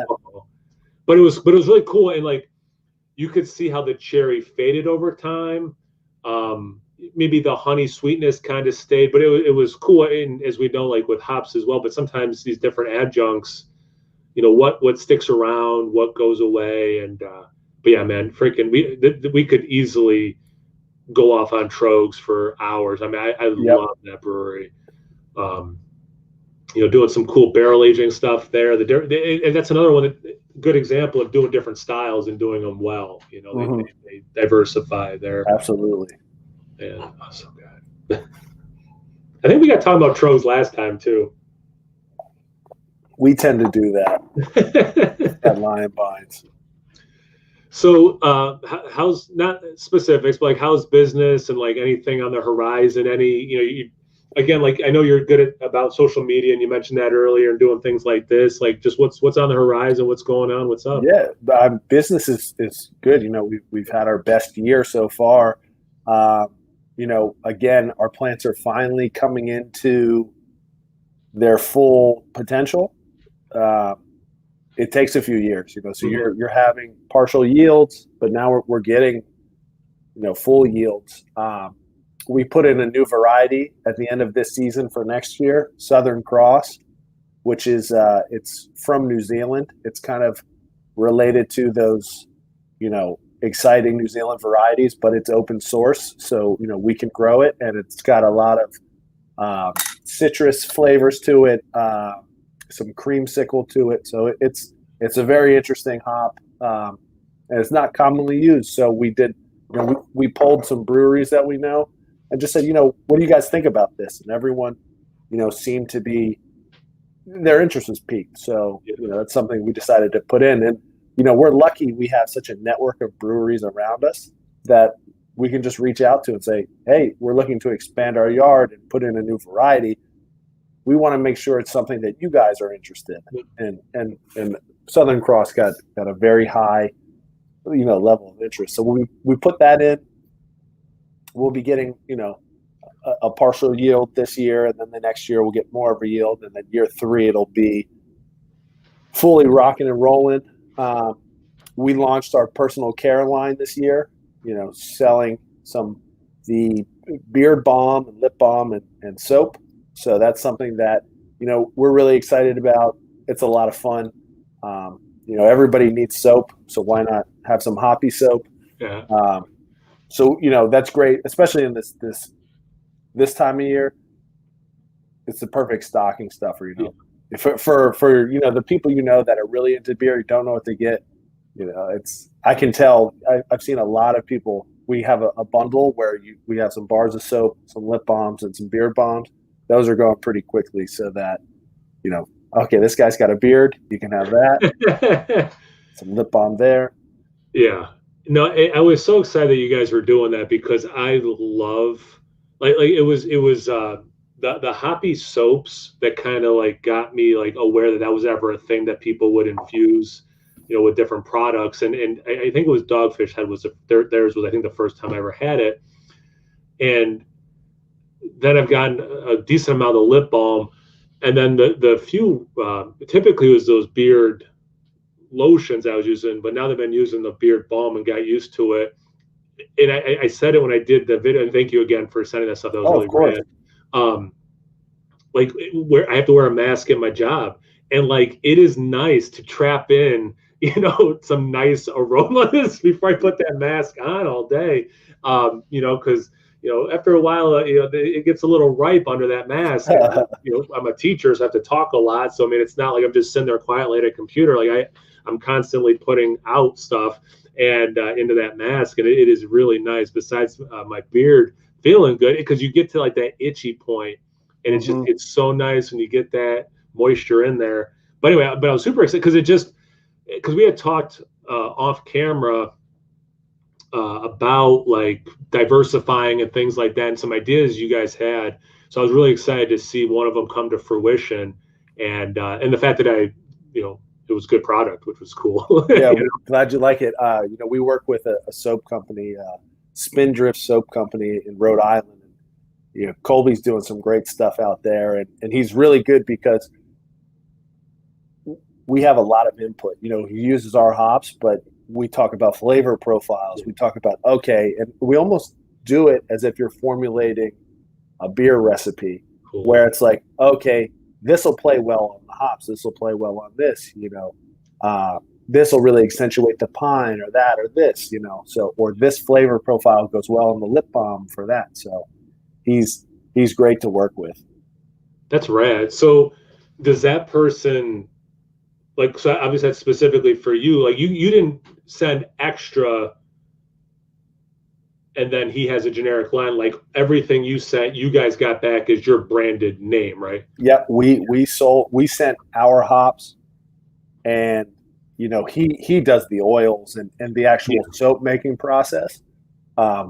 [SPEAKER 1] But it was really cool, and like you could see how the cherry faded over time. Maybe the honey sweetness kind of stayed, but it was cool. And as we know, like with hops as well, but sometimes these different adjuncts, you know, what sticks around, what goes away. And but yeah, man, freaking we could easily go off on Trogs for hours. I mean, I love that brewery. You know, doing some cool barrel aging stuff there. And that's another one, good example of doing different styles and doing them well. You know, they diversify there.
[SPEAKER 2] Absolutely.
[SPEAKER 1] Yeah, oh, so good. I think we got talking about Trogs last time too.
[SPEAKER 2] We tend to do that at Lion Binds.
[SPEAKER 1] So, how's, not specifics, but like how's business and like anything on the horizon? Any, you know, again, like I know you're good about social media, and you mentioned that earlier, and doing things like this. Like, just what's on the horizon? What's going on? What's up?
[SPEAKER 2] Yeah, business is good. You know, we've had our best year so far. You know, again, our plants are finally coming into their full potential. It takes a few years, you know. So you're having partial yields, but now we're getting, you know, full yields. We put in a new variety at the end of this season for next year, Southern Cross, which is it's from New Zealand. It's kind of related to those, you know, exciting New Zealand varieties, but it's open source, so you know we can grow it, and it's got a lot of citrus flavors to it, some creamsicle to it. So it's a very interesting hop, and it's not commonly used. So we did, you know, we polled some breweries that we know, and just said, you know, what do you guys think about this? And everyone, you know, seemed to be, their interest was piqued. So you know, that's something we decided to put in. And you know, we're lucky we have such a network of breweries around us that we can just reach out to and say, hey, we're looking to expand our yard and put in a new variety. We want to make sure it's something that you guys are interested in. And Southern Cross got a very high, you know, level of interest. So we put that in. We'll be getting, you know, a partial yield this year, and then the next year we'll get more of a yield, and then year 3 it'll be fully rocking and rolling. We launched our personal care line this year, you know, selling the beard balm and lip balm and soap. So that's something that, you know, we're really excited about. It's a lot of fun. You know, everybody needs soap, so why not have some hoppy soap?
[SPEAKER 1] Yeah.
[SPEAKER 2] So, you know, that's great, especially in this time of year. It's the perfect stocking stuffer, you know. For you know, the people, you know, that are really into beer, you don't know what to get. You know, I can tell. I've seen a lot of people. We have a bundle where we have some bars of soap, some lip balms, and some beard balms. Those are going pretty quickly, so that, you know, okay, this guy's got a beard, you can have that. Some lip balm there.
[SPEAKER 1] Yeah. No, I was so excited that you guys were doing that because I love like it was the hoppy soaps that kind of like got me like aware that that was ever a thing that people would infuse, with different products. And I think it was Dogfish Head was theirs was I think the first time I ever had it. And then I've gotten a decent amount of lip balm, and then the few typically it was those beard lotions I was using, but now they've been using the beard balm and got used to it. And I said it when I did the video, and thank you again for sending that stuff. That was
[SPEAKER 2] Oh, of
[SPEAKER 1] really
[SPEAKER 2] course.
[SPEAKER 1] rad. Um, like where I have to wear a mask at my job, and like it is nice to trap in, some nice aromas before I put that mask on all day. Because after a while, it gets a little ripe under that mask, and I'm a teacher, so I have to talk a lot. So I mean, it's not like I'm just sitting there quietly at a computer. Like I'm constantly putting out stuff and into that mask, and it is really nice. Besides my beard feeling good, because you get to like that itchy point, and it's so nice when you get that moisture in there. But anyway, I was super excited because we had talked off camera about like diversifying and things like that, and some ideas you guys had. So I was really excited to see one of them come to fruition, and the fact that it was good product, which was cool.
[SPEAKER 2] Yeah, glad you like it. We work with a soap company, Spindrift Soap Company in Rhode Island. Colby's doing some great stuff out there, and he's really good because we have a lot of input. He uses our hops, but we talk about flavor profiles. We talk about, and we almost do it as if you're formulating a beer recipe, cool, where it's like, okay, this will play well on the hops. This will play well on this, this will really accentuate the pine or that or this, or this flavor profile goes well on the lip balm for that. So he's great to work with.
[SPEAKER 1] That's rad. So does that person, like, so obviously that's specifically for you, like you didn't send extra and then he has a generic line, like everything you sent, you guys got back is your branded name, right?
[SPEAKER 2] Yep. We sent our hops, and he does the oils and the actual soap making process,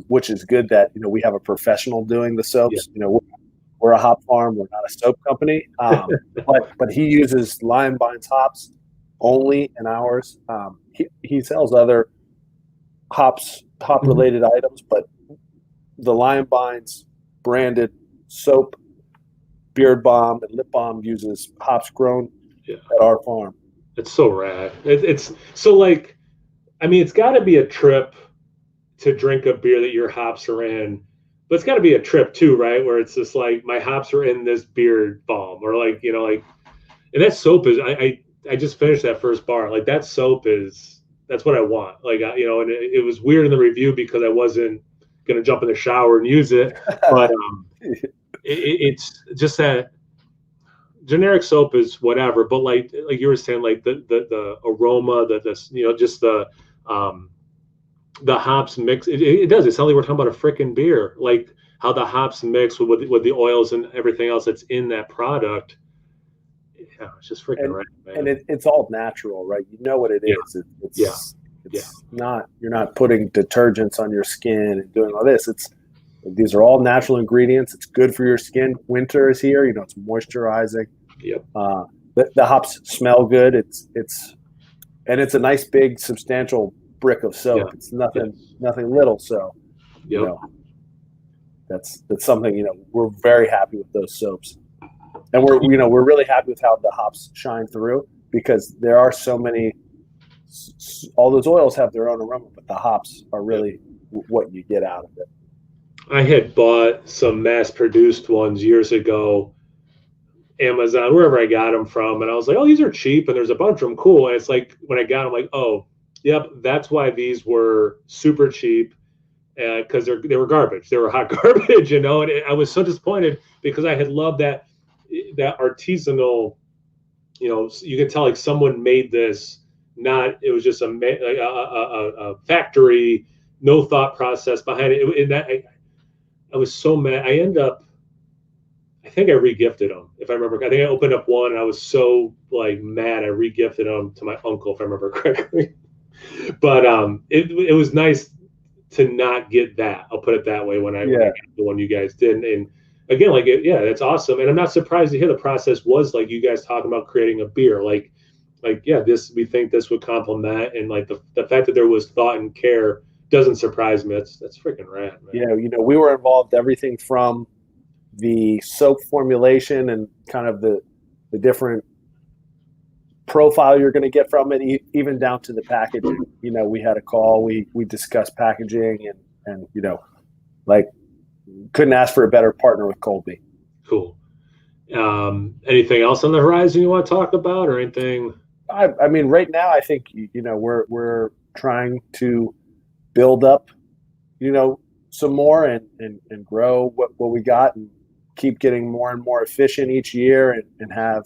[SPEAKER 2] which is good that we have a professional doing the soaps. We're a hop farm, we're not a soap company, but he uses Lion Vines hops only in ours. He sells other hop related items, but the Lion Vines branded soap, beard balm, and lip balm uses hops grown at our farm.
[SPEAKER 1] It's so rad. It's so like, I mean, it's got to be a trip to drink a beer that your hops are in, but it's got to be a trip too, right? Where it's just like my hops are in this beard balm, or like and that soap is I just finished that first bar. Like that soap that's what I want. Like and it was weird in the review because I wasn't gonna jump in the shower and use it, but it's just that generic soap is whatever, but like you were saying, like the aroma, just the hops mix. It does. It sounds like we're talking about a freaking beer. Like how the hops mix with the oils and everything else that's in that product. Yeah, it's just freaking right, man.
[SPEAKER 2] And it's all natural, right? You know what it is. It's not, you're not putting detergents on your skin and doing all this. These are all natural ingredients. It's good for your skin. Winter is here. It's moisturizing.
[SPEAKER 1] Yep.
[SPEAKER 2] The hops smell good. It's a nice big substantial brick of soap. Yeah. It's nothing little. So, that's something, we're very happy with those soaps. And we're really happy with how the hops shine through, because there are so many, all those oils have their own aroma, but the hops are really what you get out of it.
[SPEAKER 1] I had bought some mass-produced ones years ago, Amazon, wherever I got them from, and I was like, oh, these are cheap, and there's a bunch of them cool. And it's like when I got them, like, oh, yep, that's why these were super cheap, because they were garbage. They were hot garbage, And I was so disappointed because I had loved that artisanal, you can tell like someone made this. It was just a factory, no thought process behind it. And that I was so mad. I think I regifted them, if I remember. I think I opened up one, and I was so like mad. I regifted them to my uncle, if I remember correctly. But it was nice to not get that. I'll put it that way when I got the one you guys did. And again, like that's awesome. And I'm not surprised to hear the process was like you guys talking about creating a beer. Like this, we think this would complement, and like the fact that there was thought and care doesn't surprise me. That's freaking rad, man.
[SPEAKER 2] Yeah, we were involved everything from the soap formulation and kind of the different profile you're going to get from it, even down to the packaging. We had a call, we discussed packaging, and like couldn't ask for a better partner with Colby.
[SPEAKER 1] Cool. Anything else on the horizon you want to talk about, or anything?
[SPEAKER 2] I mean, right now, I think we're trying to build up, some more and grow what we got, and keep getting more and more efficient each year, and have,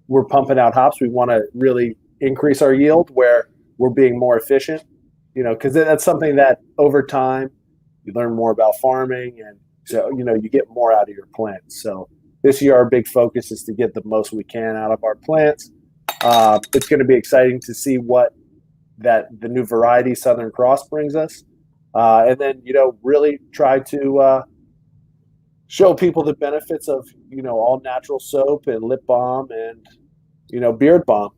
[SPEAKER 2] we're pumping out hops. We want to really increase our yield where we're being more efficient, because that's something that over time you learn more about farming, and so you get more out of your plants. So this year our big focus is to get the most we can out of our plants. It's going to be exciting to see what the new variety Southern Cross brings us, and then really try to show people the benefits of all natural soap and lip balm and beard balm.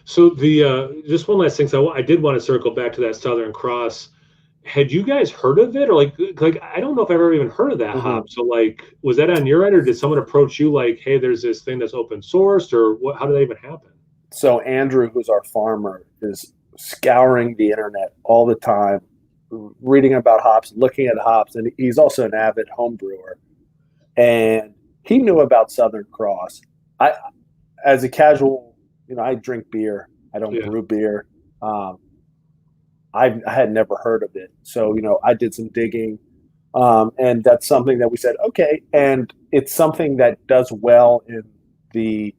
[SPEAKER 1] So the just one last thing. So I did want to circle back to that Southern Cross. Had you guys heard of it, or like I don't know if I've ever even heard of that hop. So like, was that on your end, or did someone approach you like, hey, there's this thing that's open sourced, or what? How did that even happen?
[SPEAKER 2] So Andrew, who's our farmer, is scouring the internet all the time, reading about hops, looking at hops, and he's also an avid home brewer. And he knew about Southern Cross. As a casual, I drink beer. I don't brew beer. I had never heard of it. So, I did some digging. And that's something that we said, okay. And it's something that does well in the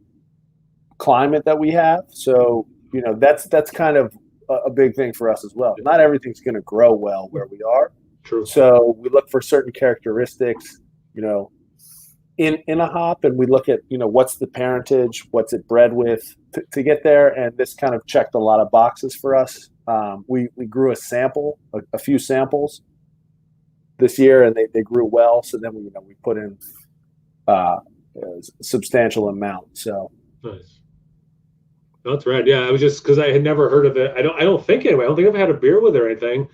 [SPEAKER 2] climate that we have. So, that's kind of a big thing for us as well. Not everything's going to grow well where we are.
[SPEAKER 1] True.
[SPEAKER 2] So we look for certain characteristics, in a hop, and we look at what's the parentage, what's it bred with to get there, and this kind of checked a lot of boxes for us. We grew a few samples this year, and they grew well. So then we put in a substantial amount. So
[SPEAKER 1] nice. That's right. Yeah, I was just because I had never heard of it. I don't think anyway. I don't think I've had a beer with it or anything.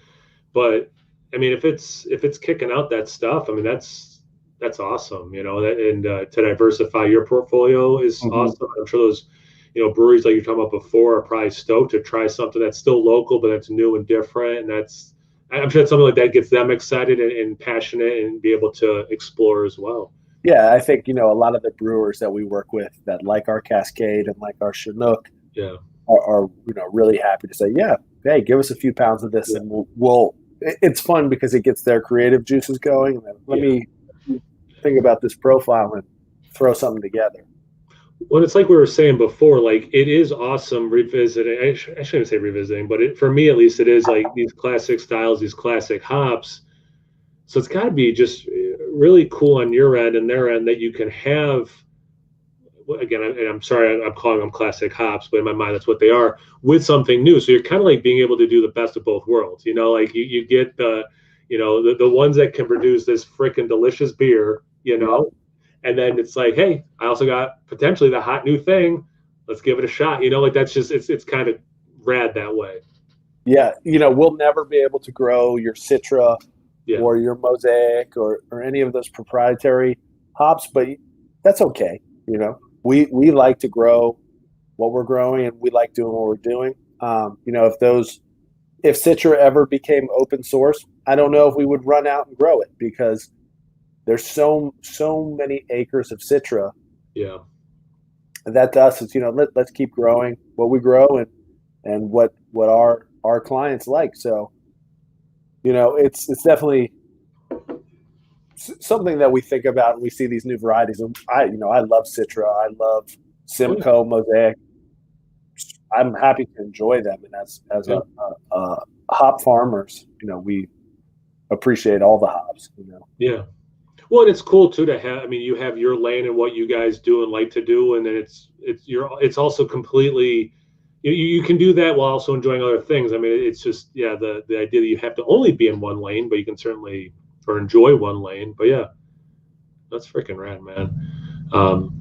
[SPEAKER 1] But I mean, if it's kicking out that stuff, I mean that's awesome, and to diversify your portfolio is awesome. I'm sure those, breweries like you're talking about before are probably stoked to try something that's still local, but that's new and different. And I'm sure something like that gets them excited and passionate and be able to explore as well.
[SPEAKER 2] Yeah, I think, a lot of the brewers that we work with that like our Cascade and like our Chinook are really happy to say, yeah, hey, give us a few pounds of this and we'll it's fun because it gets their creative juices going. And then let me think about this profile and throw something together.
[SPEAKER 1] Well, it's like we were saying before, like it is awesome revisiting. I shouldn't say revisiting, but for me at least, it is like these classic styles, these classic hops. So it's got to be just really cool on your end and their end that you can have. Again, and I'm sorry, I'm calling them classic hops, but in my mind, that's what they are, with something new. So you're kind of like being able to do the best of both worlds. Like you get the ones that can produce this freaking delicious beer, and then it's like, hey, I also got potentially the hot new thing. Let's give it a shot. Like that's just, it's kind of rad that way.
[SPEAKER 2] Yeah. We'll never be able to grow your Citra or your Mosaic or any of those proprietary hops, but that's okay. We like to grow what we're growing, and we like doing what we're doing. If Citra ever became open source, I don't know if we would run out and grow it, because there's so many acres of Citra.
[SPEAKER 1] Yeah.
[SPEAKER 2] That to us is, let's keep growing what we grow and what our clients like. So, it's definitely something that we think about, and we see these new varieties. And I love Citra. I love Simcoe, Mosaic. I'm happy to enjoy them. And as a hop farmers, we appreciate all the hops,
[SPEAKER 1] Yeah. Well, and it's cool too to have, you have your lane and what you guys do and like to do. And then it's also completely, you can do that while also enjoying other things. I mean, it's just, yeah, the idea that you have to only be in one lane, but you can certainly, or enjoy one lane. But yeah, that's freaking rad, man.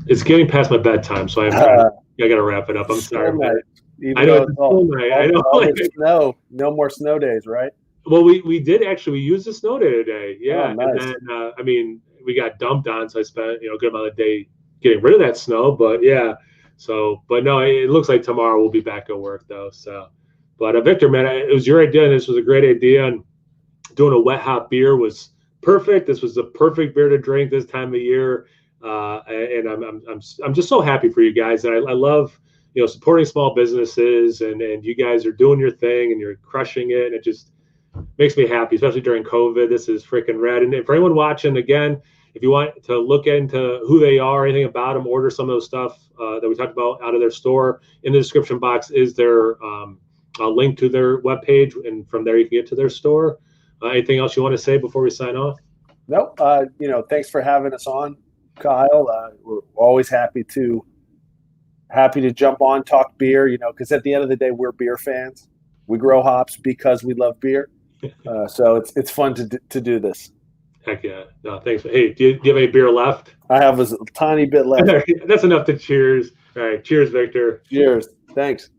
[SPEAKER 1] It's getting past my bedtime, so I got to wrap it up. I'm sorry, man.
[SPEAKER 2] Even though it's all night. I know. All
[SPEAKER 1] like,
[SPEAKER 2] snow, no more snow days, right?
[SPEAKER 1] Well, we did actually. We used the snow day today. Yeah.
[SPEAKER 2] Oh, nice.
[SPEAKER 1] And then, I mean, we got dumped on, so I spent, a good amount of the day getting rid of that snow. But yeah, so, but no, it looks like tomorrow we'll be back at work though. So, but Victor, man, it was your idea, and this was a great idea. And doing a wet hot beer was perfect. This was the perfect beer to drink this time of year. And I'm just so happy for you guys. And I love, supporting small businesses, and you guys are doing your thing and you're crushing it. And it just makes me happy, especially during COVID. This is freaking rad. And for anyone watching, again, if you want to look into who they are, anything about them, order some of those stuff that we talked about out of their store. In the description box is their a link to their webpage, and from there you can get to their store. Anything else you want to say before we sign off?
[SPEAKER 2] Nope. Thanks for having us on, Kyle. We're always happy to jump on, talk beer, because at the end of the day, we're beer fans. We grow hops because we love beer. So it's fun to do this.
[SPEAKER 1] Heck yeah. No, thanks. Hey, do you have any beer left?
[SPEAKER 2] I have a tiny bit left.
[SPEAKER 1] That's enough to cheers. All right. Cheers, Victor.
[SPEAKER 2] Cheers. Thanks.